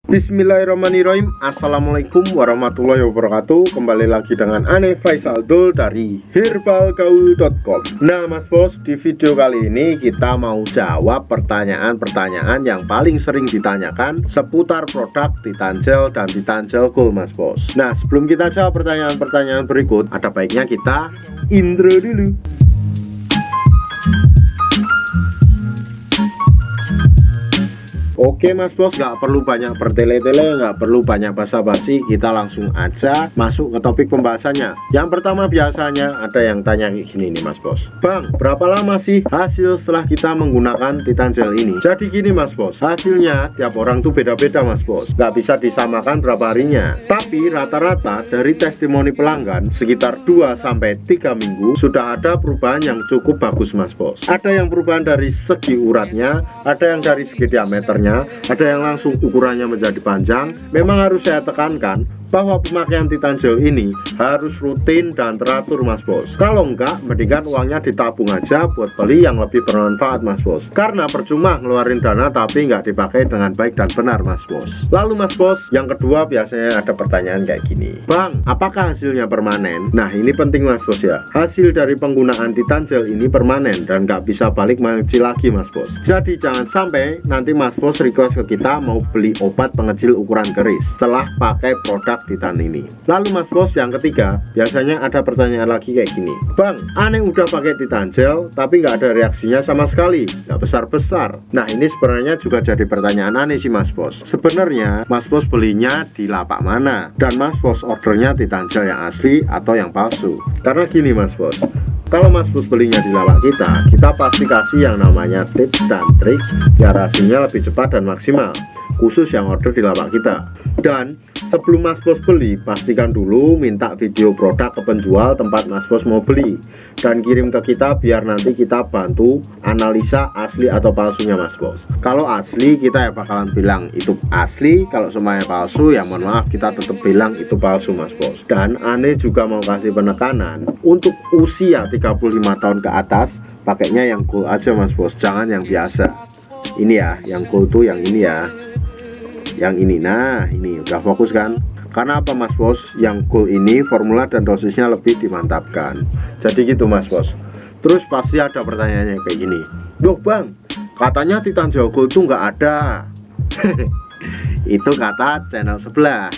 Bismillahirrahmanirrahim. Assalamualaikum warahmatullahi wabarakatuh. Kembali lagi dengan Ane Faisal Dul dari herbalgaul.com. Nah Mas Bos, di video kali ini kita mau jawab pertanyaan-pertanyaan yang paling sering ditanyakan seputar produk Titan Gel dan Titan Gel Gold Mas Bos. Nah sebelum kita jawab pertanyaan-pertanyaan berikut, ada baiknya kita intro dulu. Oke Mas Bos, gak perlu banyak bertele-tele, gak perlu banyak basa-basi, kita langsung aja masuk ke topik pembahasannya. Yang pertama biasanya ada yang tanya kayak gini nih Mas Bos, Bang, berapa lama sih hasil setelah kita menggunakan Titan Gel ini? Jadi gini Mas Bos, hasilnya tiap orang tuh beda-beda Mas Bos, gak bisa disamakan berapa harinya. Tapi rata-rata dari testimoni pelanggan sekitar 2-3 minggu sudah ada perubahan yang cukup bagus Mas Bos. Ada yang perubahan dari segi uratnya, ada yang dari segi diameternya, ada yang langsung ukurannya menjadi panjang. Memang harus saya tekankan bahwa pemakaian Titan Gel ini harus rutin dan teratur Mas Bos. Kalau enggak, mendingan uangnya ditabung aja buat beli yang lebih bermanfaat Mas Bos. Karena percuma ngeluarin dana tapi nggak dipakai dengan baik dan benar Mas Bos. Lalu Mas Bos, yang kedua biasanya ada pertanyaan kayak gini, Bang, apakah hasilnya permanen? Nah ini penting Mas Bos ya. Hasil dari penggunaan Titan Gel ini permanen dan nggak bisa balik mengecil lagi Mas Bos. Jadi jangan sampai nanti Mas Bos request ke kita mau beli obat pengecil ukuran keris setelah pakai produk Titan ini. Lalu Mas Bos, yang ketiga biasanya ada pertanyaan lagi kayak gini, Bang, aneh udah pakai Titan Gel tapi nggak ada reaksinya sama sekali, nggak besar-besar. Nah ini sebenarnya juga jadi pertanyaan aneh sih Mas Bos. Sebenarnya Mas Bos belinya di lapak mana dan Mas Bos ordernya Titan Gel yang asli atau yang palsu? Karena gini Mas Bos, kalau Mas Bos belinya di lapak kita pasti kasih yang namanya tips dan trik biar hasilnya lebih cepat dan maksimal, khusus yang order di lapak kita. Dan sebelum Mas Bos beli, pastikan dulu minta video produk ke penjual tempat Mas Bos mau beli dan kirim ke kita biar nanti kita bantu analisa asli atau palsunya Mas Bos. Kalau asli kita ya bakalan bilang itu asli, kalau semuanya palsu ya mohon maaf kita tetap bilang itu palsu Mas Bos. Dan aneh juga mau kasih penekanan untuk usia 35 tahun ke atas pakainya yang gold aja Mas Bos, jangan yang biasa. Ini ya, yang gold tuh yang ini ya, yang ini. Nah ini udah fokus kan? Karena apa Mas Bos, yang gold ini formula dan dosisnya lebih dimantapkan. Jadi gitu Mas Bos. Terus pasti ada pertanyaannya kayak gini, loh Bang, katanya Titan Gel Gold tuh nggak ada. Itu kata channel sebelah,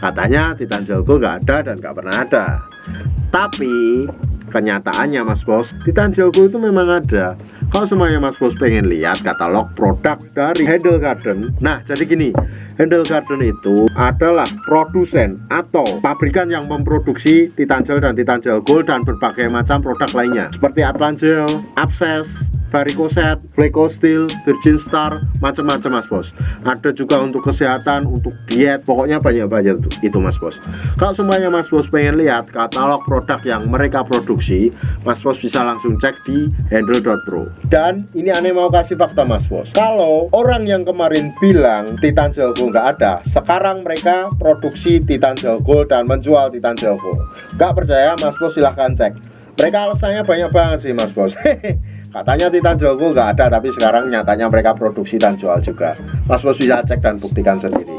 katanya Titan Gel Gold nggak ada dan nggak pernah ada. Tapi kenyataannya Mas Bos, Titan Gel Gold itu memang ada. Kalau semuanya Mas Bos pengen lihat katalog produk dari Handle Garden, nah jadi gini, Handle Garden itu adalah produsen atau pabrikan yang memproduksi Titan Gel dan Titan Gel Gold dan berbagai macam produk lainnya seperti Atlangel, Abscess, Varicocet, Flecosteel, Virgin Star, macam-macam Mas Bos. Ada juga untuk kesehatan, untuk diet, pokoknya banyak-banyak itu Mas Bos. Kalau semuanya Mas Bos pengen lihat katalog produk yang mereka produksi, Mas Bos bisa langsung cek di handle.pro. Dan ini aneh mau kasih fakta Mas Bos, kalau orang yang kemarin bilang Titan Gel Gold nggak ada, sekarang mereka produksi Titan Gel Gold dan menjual Titan Gel Gold. Nggak percaya Mas Bos silahkan cek. Mereka alasannya banyak banget sih Mas Bos. Katanya Titan Gel Gold nggak ada, tapi sekarang nyatanya mereka produksi dan jual juga. Mas Bos bisa cek dan buktikan sendiri.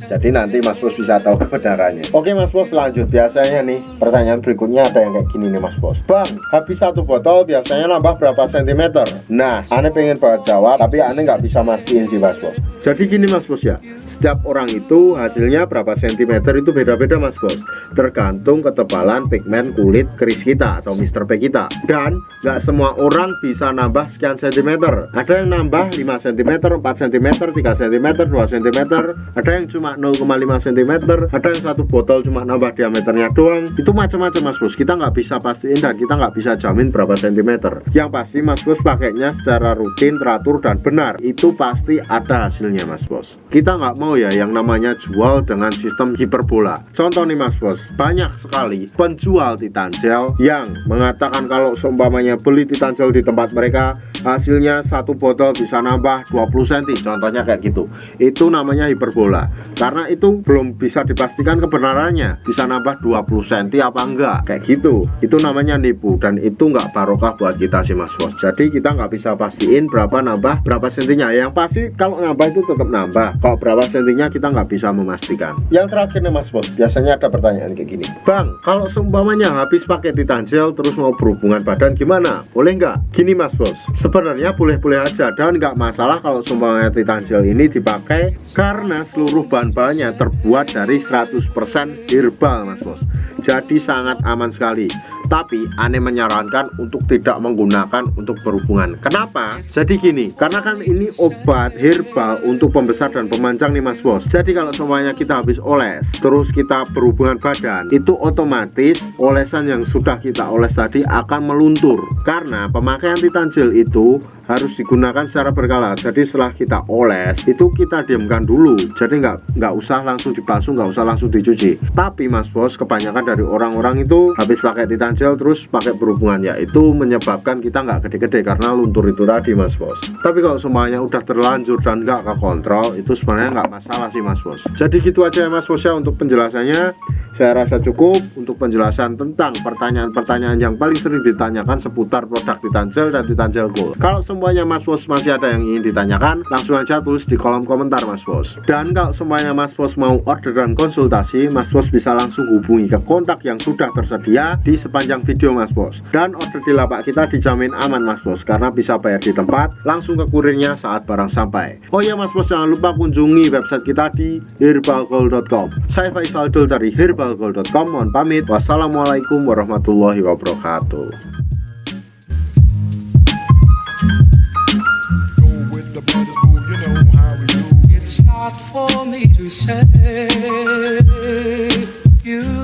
Jadi nanti Mas Bos bisa tahu kebenarannya. Oke Mas Bos, lanjut. Biasanya nih pertanyaan berikutnya ada yang kayak gini nih Mas Bos, Bang, habis satu botol biasanya nambah berapa sentimeter? Nah aneh pengen banget jawab, tapi aneh nggak bisa mastiin sih Mas Bos. Jadi gini Mas Bos ya, setiap orang itu hasilnya berapa sentimeter itu beda-beda Mas Bos, tergantung ketebalan pigmen kulit keris kita atau Mr. P kita. Dan nggak semua orang bisa nambah sekian sentimeter. Ada yang nambah 5 cm, 4 cm, 3 cm, 2 cm, ada yang cuma 0,5 cm, ada yang satu botol cuma nambah diameternya doang. Itu macam-macam Mas Bos, kita nggak bisa pastiin dan kita nggak bisa jamin berapa sentimeter. Yang pasti Mas Bos pakainya secara rutin, teratur dan benar, itu pasti ada hasilnya Mas Bos. Kita nggak mau ya yang namanya jual dengan sistem hiperbola. Contoh nih Mas Bos, banyak sekali penjual Titan Gel yang mengatakan kalau seumpamanya beli Titan Gel Titancel di tempat mereka, hasilnya satu botol bisa nambah 20 cm, contohnya kayak gitu. Itu namanya hiperbola, karena itu belum bisa dipastikan kebenarannya bisa nambah 20 cm apa enggak, kayak gitu. Itu namanya nipu, dan itu nggak barokah buat kita sih Mas Bos. Jadi kita nggak bisa pastiin berapa nambah berapa sentinya. Yang pasti kalau nambah itu tetap nambah, kalau berapa sentinya kita nggak bisa memastikan. Yang terakhir nih Mas Bos, biasanya ada pertanyaan kayak gini, Bang, kalau seumpamanya habis pakai Titancel terus mau berhubungan badan gimana? Boleh nggak? Gini Mas Bos, sebenarnya boleh-boleh aja dan nggak masalah kalau seumpamanya Titancel ini dipakai, karena seluruh bahan-bahannya terbuat dari 100% herbal Mas Bos. Jadi sangat aman sekali. Tapi aneh menyarankan untuk tidak menggunakan untuk berhubungan. Kenapa? Jadi gini, karena kan ini obat herbal untuk pembesar dan pemanjang nih Mas Bos. Jadi kalau semuanya kita habis oles terus kita berhubungan badan, itu otomatis olesan yang sudah kita oles tadi akan meluntur. Karena pemakaian Titancel itu harus digunakan secara berkala. Jadi setelah kita oles itu kita diamkan dulu. Jadi nggak usah langsung dibasuh, nggak usah langsung dicuci. Tapi Mas Bos, kebanyakan dari orang-orang itu habis pakai Titancel terus pakai berhubungan, ya itu menyebabkan kita nggak gede-gede karena luntur itu tadi Mas Bos. Tapi kalau semuanya udah terlanjur dan nggak kekontrol, itu sebenarnya nggak masalah sih Mas Bos. Jadi gitu aja ya Mas Bos ya untuk penjelasannya. Saya rasa cukup untuk penjelasan tentang pertanyaan-pertanyaan yang paling sering ditanyakan seputar produk Titancel dan Titancel Gold. Kalau semuanya Mas Bos masih ada yang ingin ditanyakan, langsung aja tulis di kolom komentar Mas Bos. Dan kalau semuanya Mas Bos mau order dan konsultasi, Mas Bos bisa langsung hubungi ke kontak yang sudah tersedia di sepanjang video Mas Bos. Dan order di lapak kita dijamin aman Mas Bos, karena bisa bayar di tempat, langsung ke kurirnya saat barang sampai. Oh ya Mas Bos, jangan lupa kunjungi website kita di herbalgold.com. Saya Faisal Dul dari herbalgold.com, mohon pamit. Wassalamualaikum warahmatullahi wabarakatuh. It's not for me to say you